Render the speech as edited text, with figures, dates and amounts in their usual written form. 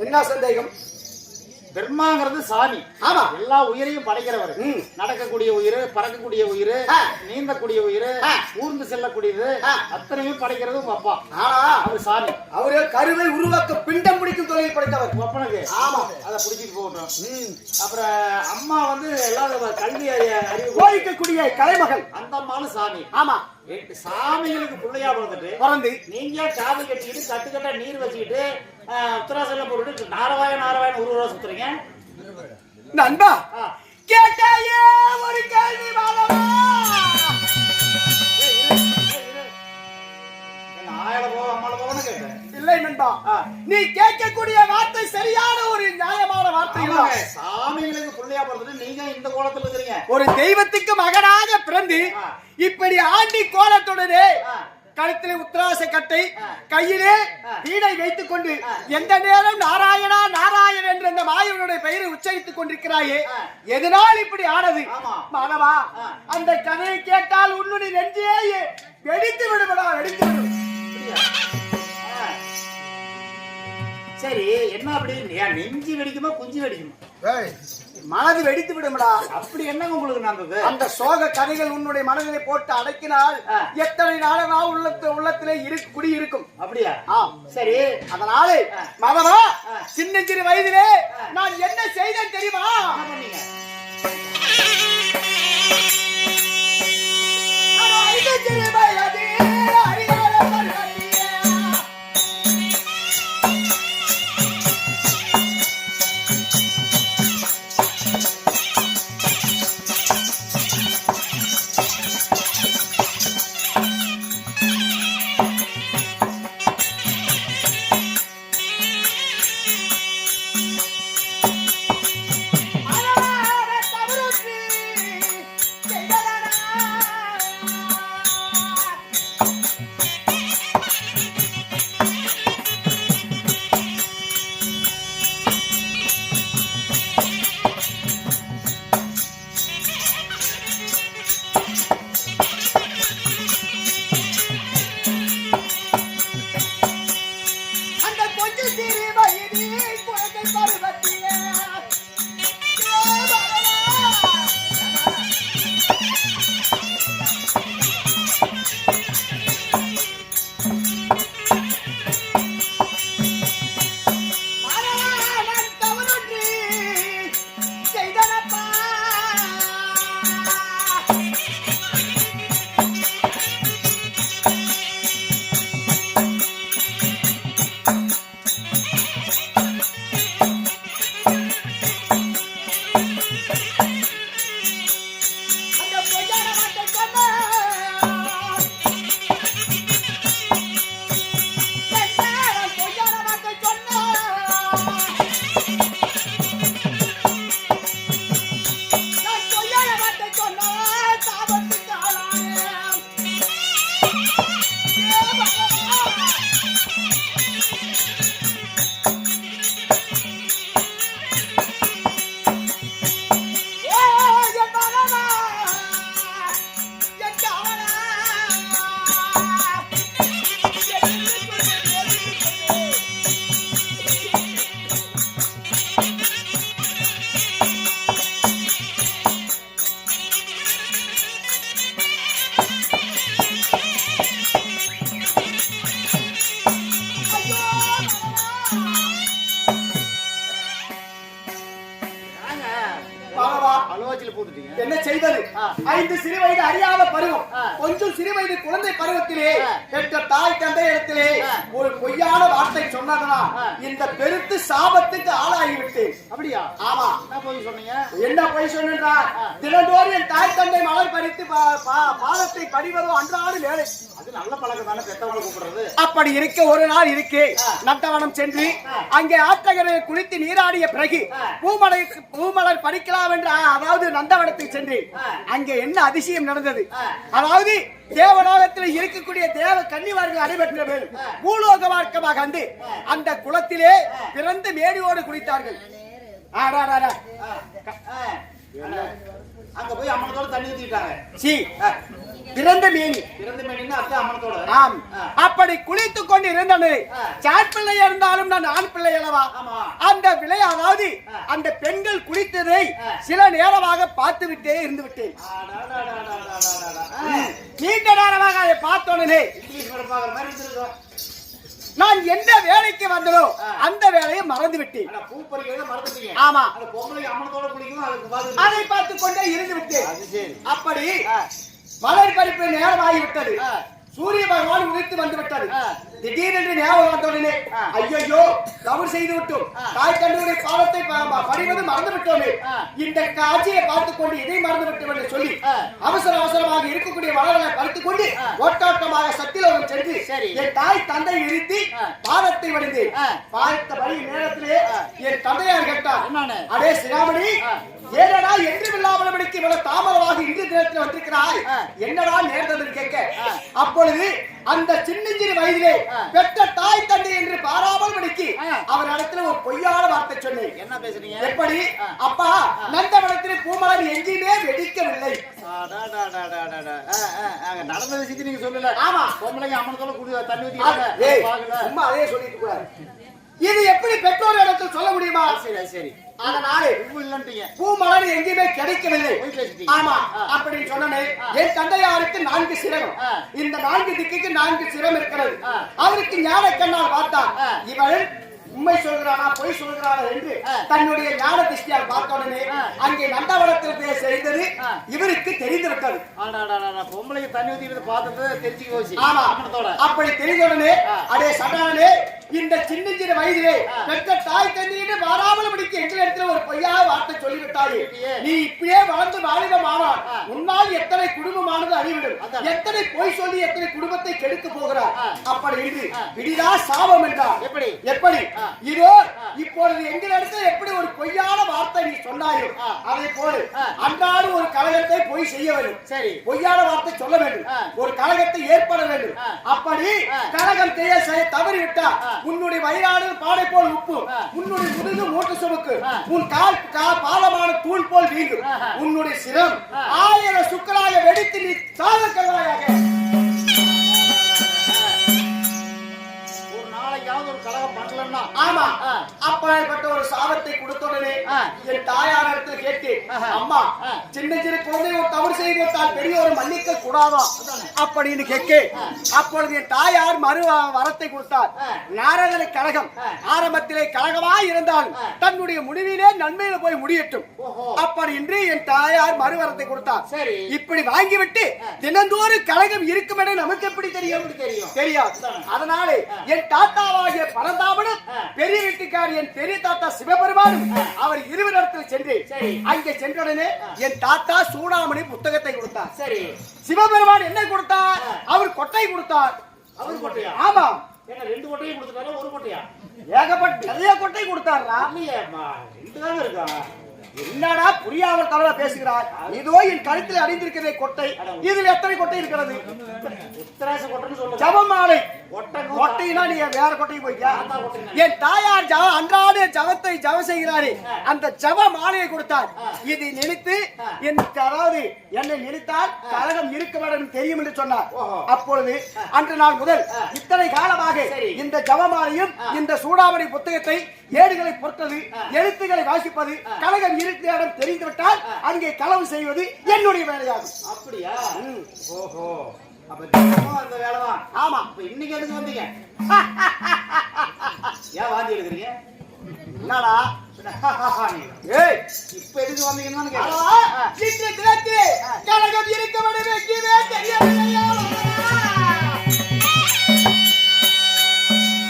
என்ன சந்தேகம்? பிரம்மாங்கிறது சாமி. ஆமா, எல்லா உயிரையும் படைக்கிறவர். நடக்கக்கூடிய உயிர், பறக்கக்கூடிய உயிர், நீந்தக்கூடிய உயிர், ஊர்ந்து செல்லக்கூடியது அத்தனையும் படைக்கிறது உங்க அப்பா. அவர் சாமி. அவரு கருவை உருவாக்க பிண்டம் பிடிக்கும் தொழில் படைத்தவர் அப்பனுக்கு. ஆமா, அதை பிடிச்சிட்டு போகட்டும். அப்புறம் அம்மா வந்து எல்லாரும் கல்வி அறிவு போதிக்கக்கூடிய கலைமகள் அந்த அம்மாவும் சாமி. ஆமா, சாமிகளுக்கு பிள்ளையா பிறந்து நீங்க காது கட்டிக்கிட்டு கட்டுக்கட்டா நீர் வச்சுக்கிட்டு உத்தராசல போட்டு நாராயண ஒரு சுத்துறீங்க. நண்பா, கேட்டாயே ஒரு கேள்வி இல்லை நண்பா, நீ கேட்கக்கூடிய வார்த்தை சரியான ஒரு நியாயமான வார்த்தை. சாமிகளுக்கு பிள்ளையா பிறந்துட்டு நீங்க இந்த கோலத்துல இருக்கிறீங்க. ஒரு தெய்வத்துக்கு மகனாக பிறந்து இப்படி ஆண்டி கோலத்துடனே கழுத்திலே உத்தராச கட்டை, கையிலே வீடை வைத்துக் கொண்டு எந்த நேரம் நாராயணா நாராயணன் என்ற அந்த மாயவனுடைய பெயரை உச்சரித்துக் கொண்டிருக்கிறாயே, எதனால் இப்படி ஆனது? மாணவா, அந்த கதையை கேட்டால் உன்னுடைய நெஞ்சே வெடித்து விடுவடா, வெடித்து விடும். சரி, என்ன அப்படி நெஞ்சு வெடிக்குமா குஞ்சு வெடிக்குமா? மனது வெடித்து விடும்டா. அப்படி என்ன உங்களுக்கு நடந்தது? அந்த சோக கதைகள் உன்னுடைய மனதிலே போட்டு அடக்கினால் எத்தனை நாளா உள்ளத்திலே குடி இருக்கும். அப்படியா? சரி, அதனாலே மகவா, சின்ன சிறு வயதிலே நான் என்ன செய்தேன் தெரியுமா? சிறு வயது என்ன செய்வது? 5 சிறு வயது அறியாத பருவம், கொஞ்சம் சிறு வயது குழந்தை பருவத்திலே பெற்ற தாய் தந்தை இடத்திலே ஒரு பொய்யான வார்த்தை சொன்னதனா இந்த பெருத்து சாபத்துக்கு ஆளாகிவிட்டு. அப்படியா? ஆமா. என்ன பொய் சொன்னீங்க? என்ன பொய் சொன்னா, தினந்தோறும் என் தாய் தந்தை மலர் பறித்து பாதத்தை படிவதோ அன்றாடு வேலை. அது நல்ல பழக்கம் தானே, பெத்தவங்களை கூப்பிடுறது. அப்படி இருக்க ஒரு நாள் இருக்கு, நந்தவனம் சென்று அங்கே ஆற்றங்கரையை குளித்து நீராடிய பிறகு பூமலர் பறிக்கலாம் என்று, அதாவது நந்தவனத்தை சென்று அங்கே என்ன அதிசயம் நடந்தது? அதாவது தேவலோகத்தில் இருக்கக்கூடிய தேவ கன்னிமார்கள் அடைபெற்றவர்கள் பூலோக மார்க்கமாக வந்து அந்த குளத்திலே பிறந்து மேடியோடு குளித்தார்கள். அங்க போய் அம்மனோட தண்ணி ஊத்திட்டாங்க. பிறந்த மேனி பிறந்த மேனின்னா அத்தை அம்மனத்தோட. ஆம். அப்படி குளித்துக் கொண்டு இருந்தனே சாட் பிள்ளை இருந்தாலும் நான் ஆண் பிள்ளை அல்லவா? ஆமா. அந்த விலை அதாவது அந்த பெண்கள் குளித்ததை சில நேரமாக பார்த்து விட்டே இருந்து விட்டேன். நீண்ட நேரமாக அதை பார்த்தோடனே இங்கிலீஷ் படம் பார்க்குற மாதிரி இருந்திருக்கும். நான் எந்த வேலைக்கு வந்தனோ அந்த வேலையை மறந்து விட்டேன். ஆனா பூ பறிக்கிறத மறந்துட்டீங்க. ஆமா. அந்த பொம்பளை அம்மனத்தோட குளிக்கும் அதுக்கு பாத்து அதை பார்த்துக் கொண்டே இருந்து விட்டேன். அது சரி. அப்படி மலர் பறிப்பு நேரமாகிவிட்டது. சூரிய பகவான் உதித்து வந்து விட்டது. திடீரென்று ஞாபகம் வந்தவுடனே ஐயோ தவறு செய்து விட்டோம், தாய் தந்தையுடைய பாவத்தை படிவது மறந்து விட்டோமே, இந்த காட்சியை பார்த்துக் கொண்டு இதை மறந்து விட்டோம் என்று சொல்லி அவசர அவசரமாக இருக்கக்கூடிய மலர்களை பறித்துக் கொண்டு ஓட்டாட்டமாக சத்திலோகம் சென்று என் தாய் தந்தை இழுத்தி பாதத்தை வடிந்தேன். பார்த்தபடி நேரத்திலே என் தந்தையார் கேட்டார், அடே சிராமணி, ஏனடா என்றும் இல்லாமலுக்கு இவ்வளவு தாமதமாக இன்று தினத்தில் வந்திருக்கிறாய், என்னடா நேர்ந்தது கேட்க, அப்பொழுது அந்த சின்னஞ்சிறு வயதிலே பெற்ற தாய் தந்தை என்று பாராமல் படிக்கு அவர் இடத்துல ஒரு பொய்யான வார்த்தை சொன்னேன். என்ன பேசுறீங்க? எப்படி? அப்பா, நந்தவனத்திலே பூமலர் எங்கேயுமே வெடிக்கவில்லை. நடந்த விஷயத்தை நீங்க சொல்லல. ஆமா, பொம்பளைங்க அம்மனத்தோட குடி தண்ணி ஊத்தி சும்மா அதே சொல்லிட்டு கூடாது. இது எப்படி பெற்றோர் இடத்தில் சொல்ல முடியுமா? சரி சரி. அதனாலே பூமலர் எங்கேயுமே கிடைக்கவில்லை. ஆமா, அப்படின்னு சொன்னே என் தந்தையாருக்கு 4 சிரகம், இந்த 4 திக்குக்கு 4 சிரம் இருக்கிறது. அவருக்கு ஞான கண்ணால் பார்த்தார், இவள் உண்மை சொல்கிறானா பொய் சொல்கிறானா என்று தன்னுடைய ஞான திருஷ்டியால் பார்த்த உடனே அங்கே நந்தவனத்தில் செய்தது இவருக்கு தெரிந்து விட்டது. பொம்பளைக்கு தண்ணி ஊத்தி பார்த்தது தெரிஞ்சு போச்சு. ஆமா, அப்படி தெரிந்த உடனே அடே சடானே, இந்த சின்ன வயதிலே பெற்ற தாய் தந்தையிட்டு வராமல் படிக்க எங்கள் இடத்துல ஒரு பொய்யா வார்த்தை சொல்லிவிட்டாயே, நீ இப்படியே வளர்ந்து வாலிபமானார், உன்னால் எத்தனை குடும்பமானது அறிவிடும், எத்தனை பொய் சொல்லி எத்தனை குடும்பத்தை கெடுக்க போகிறார், அப்படி இது விடிதா சாபம் என்றார். எப்படி எப்படி இதோ இப்பொழுது எங்கள் இடத்துல எப்படி ஒரு பொய்யான வார்த்தை நீ சொன்னாயோ அதை போல அன்றாடு ஒரு கழகத்தை பொய் செய்ய வேண்டும். சரி, பொய்யான வார்த்தை சொல்ல வேண்டும், ஒரு கழகத்தை ஏற்பட வேண்டும். அப்படி கழகம் செய்ய தவறிவிட்டால் உன்னுடைய வயிறானது பாடை போல் உப்பு, உன்னுடைய முதுகு மூட்டு சுமக்கு, உன் கால் பாலமான தூள் போல் வீங்கும், உன்னுடைய சிரம் 1000 சுக்கராக வெடித்து நீ சாதக்கல்லாயாக. ஒரு நாளைக்காவது ஒரு கழகம் பண்ணலன்னா ஆமா, அப்பேற்பட்ட ஒரு சாபத்தை கொடுத்தோடனே என் தாயார் இடத்துல கேட்டு, அம்மா, சின்ன சின்ன குழந்தை ஒரு தவறு செய்து விட்டால் பெரியவர் மன்னிக்க கூடாதா அப்படின்னு கேட்க, அப்பொழுது என் தாயார் மறு வரத்தை கொடுத்தார். நாரதனை கழகம் ஆரம்பத்திலே கழகமாய் இருந்தாலும் தன்னுடைய முடிவிலே நன்மையில போய் முடியட்டும் அப்படி என்று என் தாயார் மறுவரத்தை கொடுத்தார். இப்படி வாங்கிவிட்டு தினந்தோறும் கழகம் இருக்கும் என நமக்கு எப்படி தெரியும்? தெரியாது. அதனாலே என் தாத்தாவாகிய பரந்தாமனும் பெரிய வீட்டுக்கார் என் பெரிய தாத்தா சிவபெருமானும் அவர் இருவரிடத்தில் சென்று அங்கே சென்றவுடனே என் தாத்தா சூடாமணி புத்தகத்தை கொடுத்தார். சரி, சிவபெருமான் என்ன கொடுத்தார்? அவர் கொட்டை கொடுத்தார். அவர் கொட்டையா? ஆமா. ஏன்னா 2 கொட்டையை கொடுத்தாரா ஒரு கொட்டையா? ஏகப்பட்ட நிறைய கொட்டை கொடுத்தாரா? இல்லையேம்மா, 2 தான் இருக்கா? என்னடா புரியாமல் தவறா பேசுகிறார்? இதோ என் கழுத்தில் அணிந்திருக்கிற கொட்டை, இதில் எத்தனை கொட்டை இருக்கிறது? உத்தராச கொட்டைன்னு சொல்லுங்க. ஜபமாலை கொட்டைனா நீ வேற கொட்டைக்கு போய்யா? என் தாயார் அன்றாட ஜபத்தை ஜபம் செய்கிறாரே அந்த ஜப மாலையை கொடுத்தார். இதை நினைத்து அதாவது என்னை நினைத்தால் கழகம் இருக்க வேண்டும் தெரியும் என்று சொன்னார். அப்பொழுது அன்று நாள் முதல் இத்தனை காலமாக இந்த ஜபமாலையும் இந்த சூடாமணி புத்தகத்தை ஏடுகளை பொறுத்தது எழுத்துக்களை வாசிப்பது கழகம் இருக்க இடம் தெரிந்துவிட்டால் அங்கே களவு செய்வது என்னுடைய வேலையாகும். அப்படியா? ஓஹோ, அப்ப அந்த வேலைதான். ஆமா. இப்ப இன்னைக்கு எதுக்கு வந்தீங்க? ஏன் வாந்தி எடுக்கிறீங்க? என்னடா இப்ப எதுக்கு வந்தீங்கன்னு கழகம் இருக்க வேண்டும்